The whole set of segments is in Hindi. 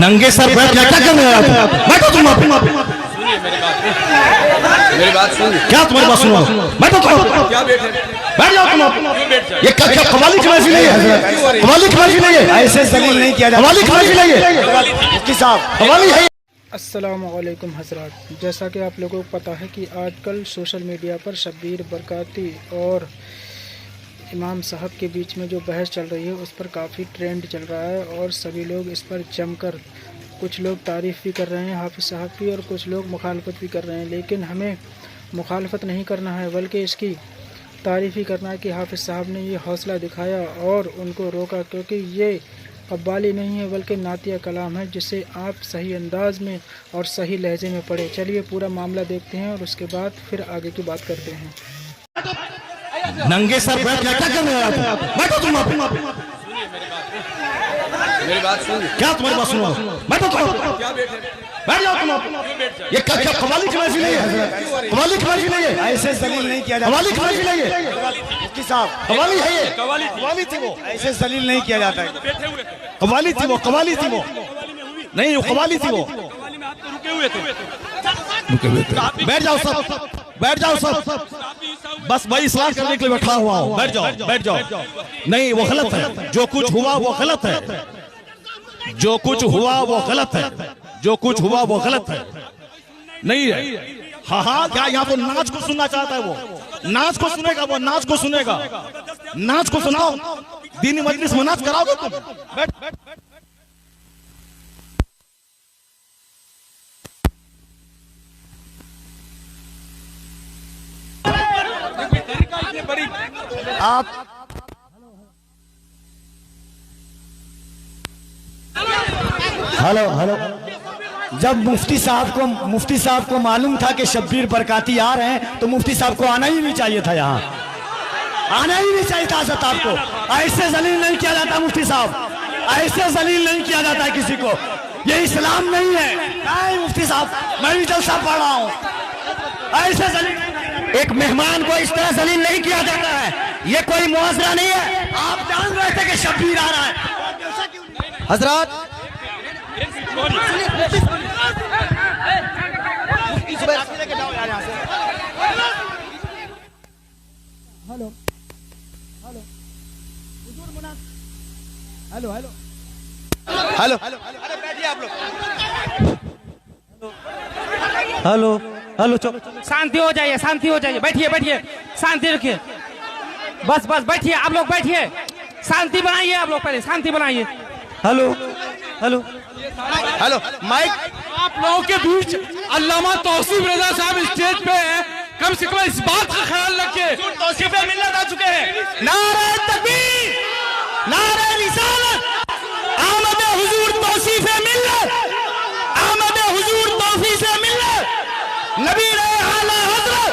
नंगे सर बैठ क्या कर रहे हैं आप? बैठो तुम मेरी बात सुन। क्या तुम्हारी बात सुनो? बैठो तुम, क्या बैठे? बैठ जाओ तुम। ये क्या कवाली की महफिल है? कवाली की महफिल है? ऐसे जलील नहीं किया जाता। कवाली की महफिल है? मुफ्ती साहब कवाली है? अस्सलामुअलैकुम हज़रात, जैसा कि आप लोगों को पता है कि आजकल सोशल मीडिया पर शब्बीर बरकाती और इमाम साहब के बीच में जो बहस चल रही है उस पर काफ़ी ट्रेंड चल रहा है और सभी लोग इस पर जमकर कुछ लोग तारीफ़ भी कर रहे हैं हाफिज़ साहब की और कुछ लोग मुखालफत भी कर रहे हैं। लेकिन हमें मुखालफत नहीं करना है बल्कि इसकी तारीफ़ ही करना है कि हाफिज़ साहब ने ये हौसला दिखाया और उनको रोका, क्योंकि ये कव्वाली नहीं है बल्कि नातिया कलाम है जिसे आप सही अंदाज में और सही लहजे में पढ़े। चलिए पूरा मामला देखते हैं और उसके बाद फिर आगे की बात करते हैं। नंगे सर बैठ क्या कर रहे हैं आप? बैठो तुम मेरी बात सुन। क्या तुम्हारी बात सुनो? बैठो तुम, क्या बैठे? बैठ जाओ तुम। ये क्या कवाली की महफिल है? कवाली की महफिल है? ऐसे जलील नहीं किया जाता। कवाली की महफिल है? मुफ्ती साहब कवाली है ये? कवाली थी वो, ऐसे जलील नहीं किया जाता है। कवाली थी वो, कवाली थी वो, नहीं वो कवाली थी वो। रुके हुए थे। बैठ जाओ सब, बैठ जाओ सब, बस भाई इस्लाह करने के लिए बैठा हुआ हूँ। बैठ जाओ, बैठ जाओ। नहीं वो गलत है, जो कुछ हुआ वो गलत है, जो कुछ हुआ वो गलत है, जो कुछ हुआ वो गलत है। नहीं है। हाँ हाँ, क्या यहाँ तो नाच को सुनना चाहता है वो? नाच को सुनेगा वो, नाच को सुनेगा, नाच को सुनाओ। दीनी मजलिस में नाच कराओगे तुम? बैठ बैठ। आप हेलो हेलो, जब मुफ्ती साहब को मालूम था कि शब्बीर बरकाती आ रहे हैं तो मुफ्ती साहब को आना ही नहीं चाहिए था, यहाँ आना ही नहीं चाहिए था। हज़रत आपको ऐसे जलील नहीं किया जाता। मुफ्ती साहब ऐसे जलील नहीं किया जाता किसी को, ये इस्लाम नहीं है। नहीं मुफ्ती साहब, मैं भी जलसा पढ़ रहा हूँ। ऐसे जलील एक मेहमान को इस तरह जलील नहीं किया जाता है, ये कोई मुआवजा नहीं है। आप जान रहे थे कि शब्बीर आ रहा है। हजरत hello hello hello hello hello अरे बैठिए आप लोग। हेलो हेलो, शांति हो जाइए, शांति हो जाइए, बैठिए बैठिए, शांति रखिए, बस बस बैठिए, आप लोग बैठिए, शांति बनाइए, आप लोग पहले शांति बनाइए। Hello hello hello, mic. आप लोगों के बीच अल्लामा तौसीफ रजा साहब स्टेज पे हैं, कम से कम इस बात का ख्याल रखिए। तौसीफ मिल्लत आ चुके हैं। नारे तकबीर, नारे रिसालत, आमद हुजूर तौसीफ मिल्लत, आमद हुजूर तौसीफ मिल्लत, नबी रहे आला हजरत,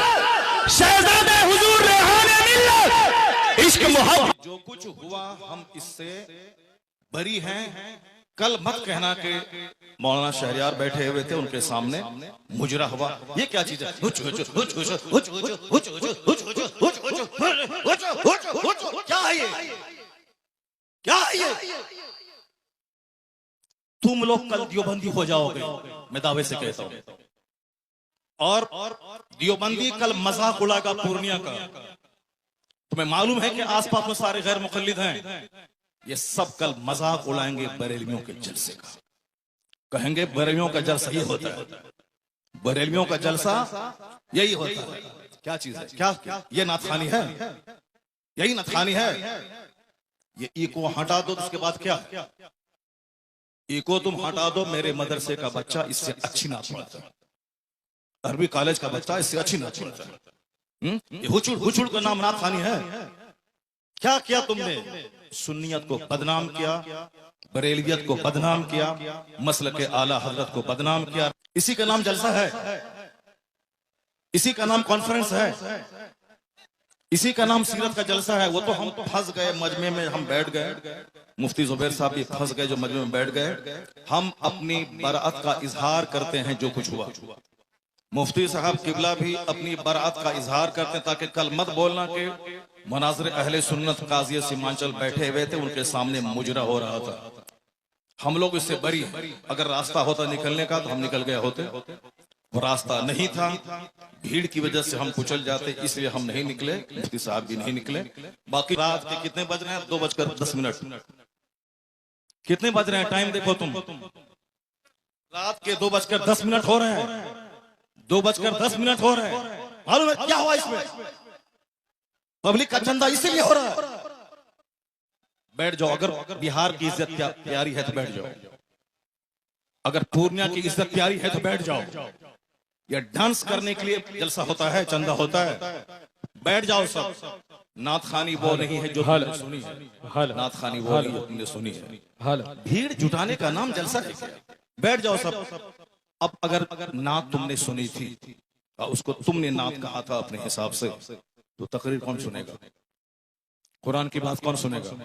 शहजादे हुजूर रेहाने मिल्लत, इश्क मोहब्बत। जो कुछ हुआ हम इससे बरी हैं। कल मत कहना कि मौलाना शहरियार बैठे हुए थे उनके सामने मुजरा हुआ। ये क्या चीज है? क्या है ये? क्या है ये? तुम लोग कल दियोबंदी हो जाओगे, मैं दावे से कहता हूं। और दियोबंदी कल मजाक उड़ाएगा पूर्णिया का। तुम्हें मालूम है कि आसपास में सारे गैर मुकल्लिद हैं, ये सब कल मजाक उड़ाएंगे बरेलवियों के जलसे का। कहेंगे बरेलवियों का जलसा ये होता है, बरेलवियों का जलसा यही होता है। क्या चीज है? क्या ये नाथखानी है? यही नाथखानी है। ये ई को हटा दो तो उसके बाद क्या? ई को तुम हटा दो, मेरे मदरसे का बच्चा इससे अच्छी नाच पढ़ता है, अरबी कॉलेज का बच्चा इससे अच्छी नाच पढ़ता है। ये हुचुड़ का नाम नाथखानी है। क्या किया तुमने? सुन्नियत को बदनाम किया, बरेलियत को बदनाम किया, मसलक के आला हजरत को बदनाम किया। इसी का नाम जलसा है, इसी का नाम कॉन्फ्रेंस है, इसी का नाम सीरत का जलसा है। वो तो हम फंस गए मजमे में, हम बैठ गए, मुफ्ती जुबैर साहब भी फंस गए जो मजमे में बैठ गए। हम अपनी बराअत का इजहार करते हैं जो कुछ हुआ। मुफ्ती साहब किबला भी अपनी बराअत का इजहार करते हैं, ताकि कल मत बोलना कि मुनाज़िर अहले सुन्नत काज़ी सीमांचल बैठे हुए थे, उनके सामने मुजरा हो रहा था। हम लोग इससे बरी हैं। अगर रास्ता होता निकलने का तो हम निकल गए होते, वो रास्ता नहीं था, भीड़ की वजह से हम कुचल जाते, इसलिए हम नहीं निकले, मुफ्ती साहब भी नहीं निकले। बाकी रात के कितने बज रहे हैं? 2:10। कितने बज रहे हैं? टाइम देखो तुम, रात के 2:10 हो रहे हैं। 2:10 हो रहे हैं। मालूम है क्या हुआ इसमें? पब्लिक का चंदा इसीलिए हो रहा है। बैठ जाओ, अगर बिहार की इज्जत प्यारी है तो बैठ जाओ, अगर पूर्णिया की इज्जत प्यारी है तो बैठ जाओ। यह डांस करने के लिए जलसा होता है, चंदा होता है, बैठ जाओ सब। नाथ खानी वो नहीं है जो तुमने सुनी है, नाथ खानी वो नहीं जो तुमने सुनी है। भीड़ जुटाने का नाम जलसा है क्या? बैठ जाओ सब। अब अगर नात तुमने सुनी थी, उसको तुमने नात कहा था अपने हिसाब से, तो तकरीर कौन सुनेगा? कुरान की बात कौन सुनेगा?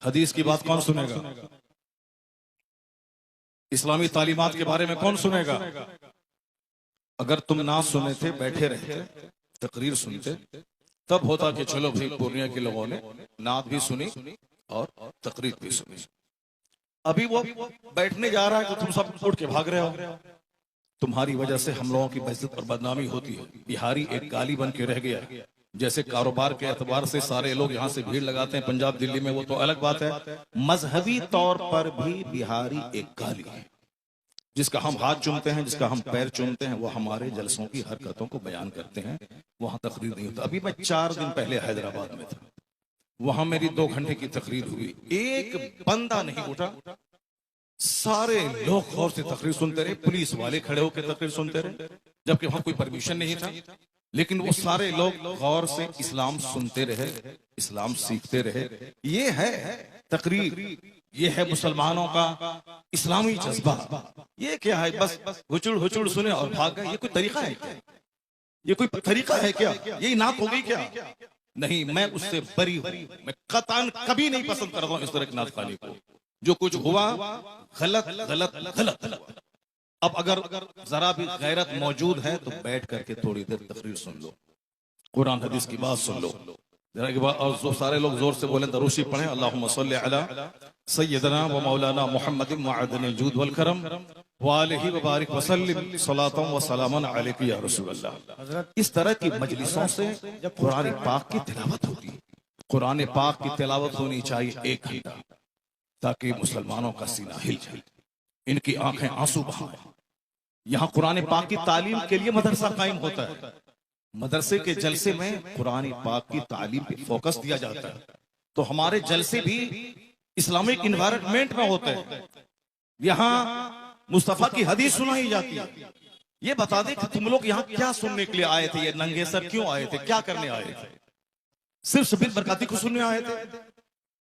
हदीस की बात कौन सुनेगा? इस्लामी तालीमात के बारे में कौन सुनेगा? अगर तुम नात सुने थे, बैठे रहते, तकरीर सुनते, तब होता कि चलो भाई पूर्णिया के लोगों ने नात भी सुनी और तकरीर भी सुनी। अभी वो बैठने जा रहा है तो तुम सब उठ के भाग रहे हो। तुम्हारी वजह से हम लोगों की बेइज्जत और बदनामी होती है। बिहारी एक गाली बन के रह गया। जैसे कारोबार के एतबार से सारे लोग यहाँ से भीड़ लगाते हैं पंजाब दिल्ली में, वो तो अलग बात है। मजहबी तौर पर भी बिहारी एक गाली है। जिसका हम हाथ चूमते हैं, जिसका हम पैर चूमते हैं, वो हमारे जलसों की हरकतों को बयान करते हैं। वहां तकरीर नहीं होता। अभी मैं 4 दिन पहले हैदराबाद में था, वहां मेरी 2 घंटे की तकरीर हुई, एक बंदा नहीं उठा। सारे लोग गौर से तकरीर सुनते रहे, पुलिस वाले खड़े होकर तकरीर सुनते रहे, जबकि वहां कोई परमिशन नहीं था। लेकिन वो सारे लोग गौर से इस्लाम सुनते रहे, इस्लाम सीखते रहे। ये है तकरीर, ये है मुसलमानों का इस्लामी जज्बा। ये क्या है? बस हुचुड़ हुचुड़ सुने और भाग गए। ये कोई तरीका है क्या? ये कोई तरीका है क्या? यही नात हो गई क्या? नहीं, मैं उससे बरी हूं। मैं कतन कभी नहीं पसंद करता हूं इस तरह की नात खानी को। जो कुछ हुआ गलत गलत गलत। अब अगर जरा भी गैरत मौजूद है तो बैठ करके थोड़ी देर तकरीर सुन लो, कुरान हदीस की बात सुन लो जरा के बाद। और जो सारे लोग जोर से बोले दरूशी पढ़े, अल्लाहुम्मा सल्ली अला सय्यदना व मौलाना मुहम्मदिन मअदनिल जूद वल करम व आलिहि व बारिक व सल्लिम सलातन व सलामन अलैका या रसूलल्लाह। इस तरह की मजलिसों से जब कुरान पाक की तिलावत होती है, कुरान पाक की तिलावत होनी चाहिए 1 घंटा, ताकि मुसलमानों का सीना हिल जाए, इनकी आंखें आंसू बहाएं। यहाँ कुरान पाक की तालीम के लिए मदरसा कायम होता है। मदरसे के जलसे में कुरान पाक की तालीम पे फोकस दिया जाता है। तो हमारे जलसे भी इस्लामिक इन्वायरमेंट में होते हैं। यहाँ मुस्तफा की हदीस सुनाई जाती है। ये बता दे कि तुम लोग यहाँ क्या सुनने के लिए आए थे? ये नंगे सर क्यों आए थे? क्या करने आए थे? सिर्फ शबीर बरकाती को सुनने आए थे?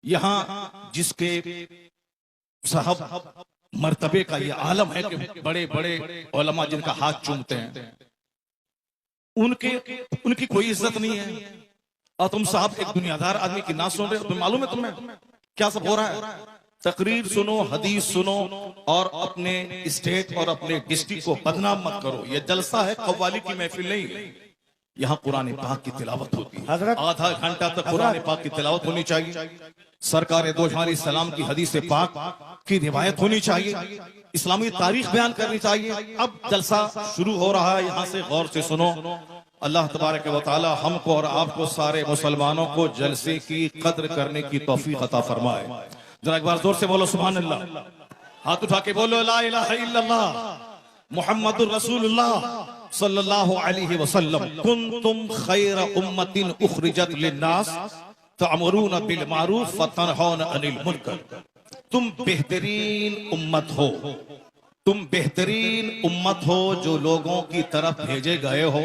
यहाँ जिसके साहब मर्तबे का ये आलम है कि बड़े बड़े उलमा जिनका हाथ चूमते हैं, उनकी कोई इज्जत नहीं है। और तुम साहब एक दुनियादार आदमी की ना सुन रहे हो। तुम्हें मालूम है तुम्हें क्या सब हो रहा है? तकरीर सुनो, हदीस सुनो और अपने स्टेट और अपने डिस्ट्रिक्ट को बदनाम मत करो। ये जलसा है, कव्वाली की महफिल नहीं। यहाँ कुरान पाक की तिलावत होती है। आधा घंटा तक कुरान पाक की तिलावत होनी चाहिए। सरकार दो जहां सलाम की हदीस पाक की रिवायत होनी चाहिए। इस्लामी तारीख बयान करनी चाहिए। अब जलसा शुरू हो रहा है, यहाँ से गौर से सुनो। अल्लाह तबारक व तआला हमको और आपको सारे मुसलमानों को जलसे की कद्र करने की तौफीक अता फरमाए। जरा एक बार जोर से बोलो सुभान अल्लाह। हाथ उठा के बोलो ला इलाहा इल्लल्लाह मुहम्मदुर रसूलुल्लाह सल्लल्लाहु अलैहि वसल्लम। कुंतुम खैरा उम्मतिन उखरिजत लिन्नास तअमुरूना बिल मारूफ व तनहौना अनिल मुनकर। तुम बेहतरीन उम्मत हो, तुम बेहतरीन उम्मत हो जो लोगों की तरफ भेजे गए हो।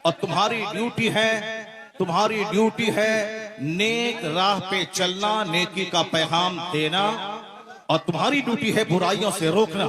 और तुम्हारी ड्यूटी है नेक राह पे चलना, नेकी का पैगाम देना, और तुम्हारी ड्यूटी है बुराइयों से रोकना।